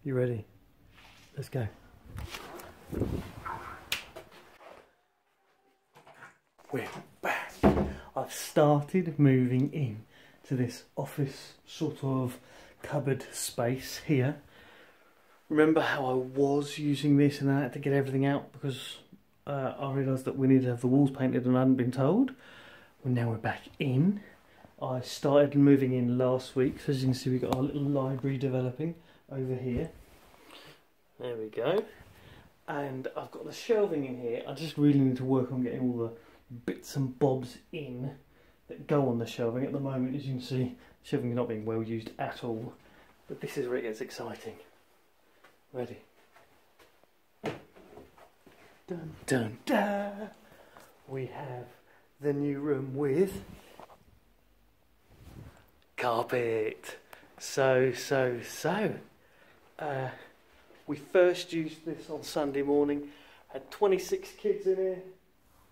You ready? Let's go. We're back. I've started moving in to this office sort of cupboard space here. Remember how I was using this and then I had to get everything out because I realised that we needed to have the walls painted and I hadn't been told. Well, now we're back in. I started moving in last week, so as you can see we've got our little library developing over here. There we go. And I've got the shelving in here. I just really need to work on getting all the bits and bobs in that go on the shelving. At the moment, as you can see, shelving is not being well used at all. But this is where it gets exciting. Ready? Dun dun dun! We have the new room with carpet. So. We first used this on Sunday morning. Had 26 kids in here.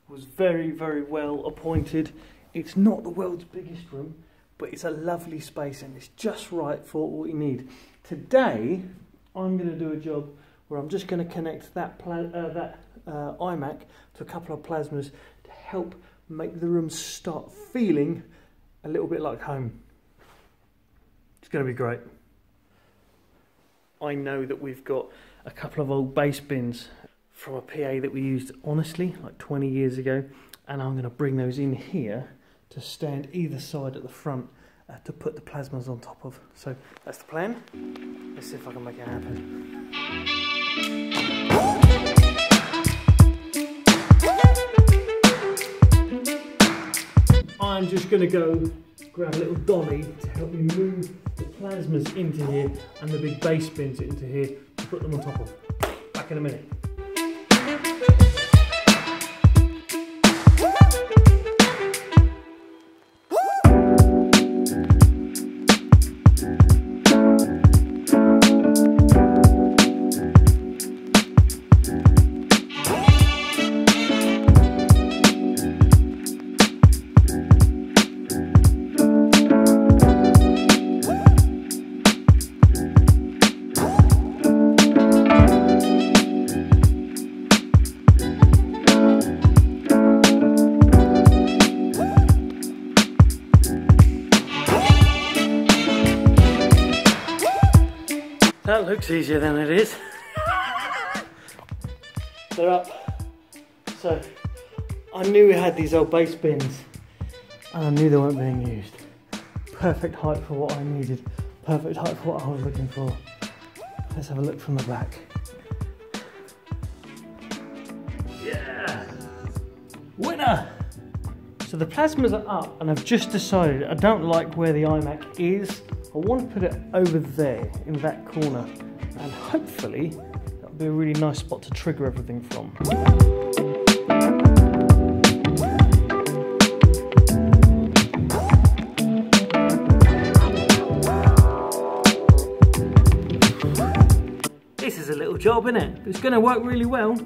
Was very, very well appointed. It's not the world's biggest room, but it's a lovely space and it's just right for what you need. Today, I'm going to do a job where I'm just going to connect that iMac to a couple of plasmas to help make the room start feeling a little bit like home. It's going to be great. I know that we've got a couple of old bass bins from a PA that we used, honestly, like 20 years ago, and I'm going to bring those in here to stand either side at the front to put the plasmas on top of. So that's the plan. Let's see if I can make it happen. I'm just going to go grab a little dolly to help me move the plasmas into here and the big bass bins into here to put them on top of. Back in a minute. That looks easier than it is. They're up. So, I knew we had these old bass bins and I knew they weren't being used. Perfect height for what I needed. Perfect height for what I was looking for. Let's have a look from the back. Yeah! Winner! So the plasmas are up and I've just decided I don't like where the iMac is. I want to put it over there in that corner and hopefully that'll be a really nice spot to trigger everything from. This is a little job, isn't it? It's going to work really well.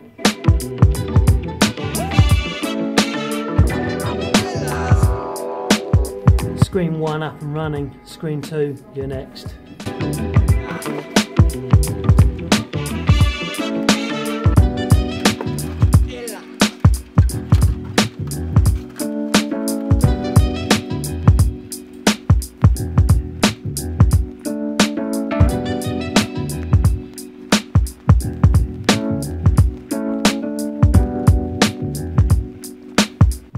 Screen 1 up and running, screen 2, you're next.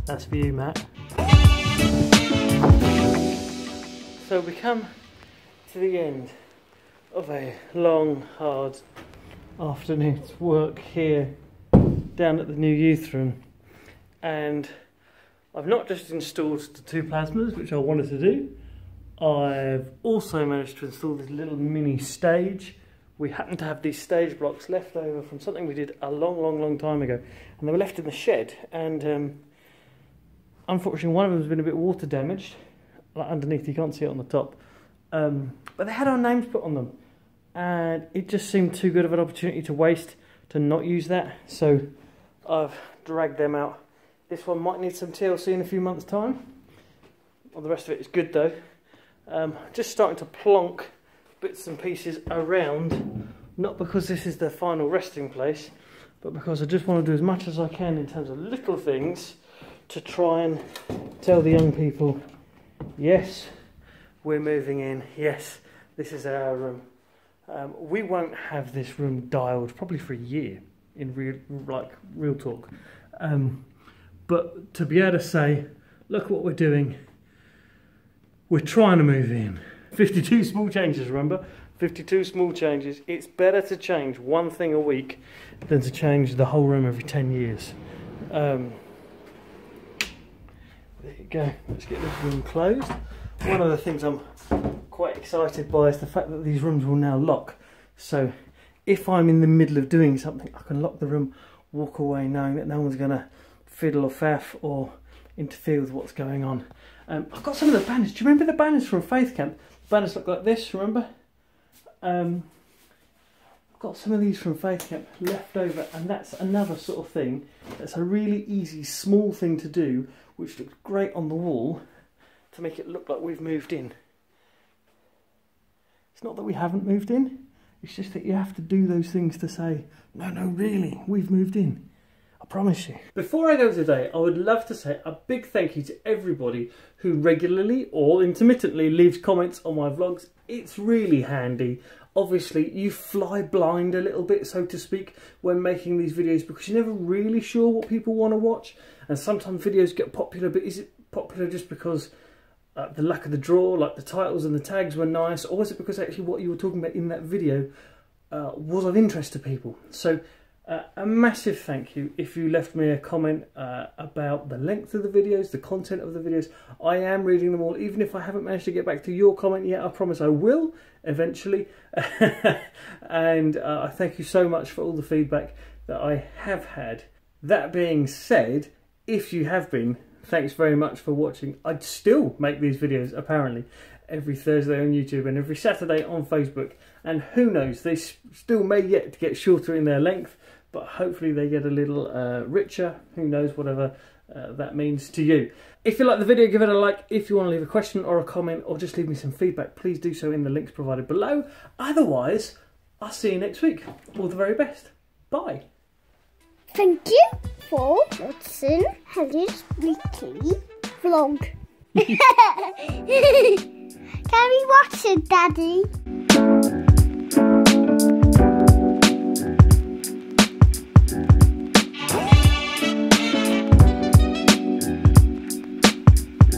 That's for you, Matt. So we come to the end of a long, hard afternoon's work here down at the new youth room, and I've not just installed the 2 plasmas, which I wanted to do, I've also managed to install this little mini stage. We happen to have these stage blocks left over from something we did a long time ago, and they were left in the shed, and unfortunately one of them has been a bit water damaged. Like underneath, you can't see it on the top, but they had our names put on them and it just seemed too good of an opportunity to waste to not use that, so I've dragged them out. This one might need some TLC in a few months time. Well, the rest of it is good though. Just starting to plonk bits and pieces around, not because this is the final resting place, but because I just want to do as much as I can in terms of little things to try and tell the young people, yes, we're moving in, yes, this is our room. We won't have this room dialed probably for a year, in real talk. But to be able to say, look what we're doing, we're trying to move in. 52 small changes, remember? 52 small changes. It's better to change one thing a week than to change the whole room every 10 years. There you go. Let's get this room closed. One of the things I'm quite excited by is the fact that these rooms will now lock. So if I'm in the middle of doing something, I can lock the room, walk away knowing that no one's going to fiddle or faff or interfere with what's going on. I've got some of the banners. Do you remember the banners from Faith Camp? The banners look like this, remember? I've got some of these from Faith Camp left over, and that's another sort of thing. That's a really easy, small thing to do, which looks great on the wall to make it look like we've moved in. It's not that we haven't moved in, it's just that you have to do those things to say, no, really, we've moved in. I promise you. Before I go today, I would love to say a big thank you to everybody who regularly or intermittently leaves comments on my vlogs. It's really handy. Obviously, you fly blind a little bit, so to speak, when making these videos because you're never really sure what people want to watch. And sometimes videos get popular, but is it popular just because the luck of the draw, like the titles and the tags were nice, or was it because actually what you were talking about in that video was of interest to people? So a massive thank you if you left me a comment about the length of the videos, the content of the videos. I am reading them all, even if I haven't managed to get back to your comment yet. I promise I will eventually. And I thank you so much for all the feedback that I have had. That being said, if you have been, thanks very much for watching. I'd still make these videos, apparently, every Thursday on YouTube and every Saturday on Facebook. And who knows, they still may yet get shorter in their length, but hopefully they get a little richer. Who knows, whatever that means to you. If you like the video, give it a like. If you want to leave a question or a comment or just leave me some feedback, please do so in the links provided below. Otherwise, I'll see you next week. All the very best. Bye. Thank you for watching Hellyers weekly vlog. Can we watch it, Daddy?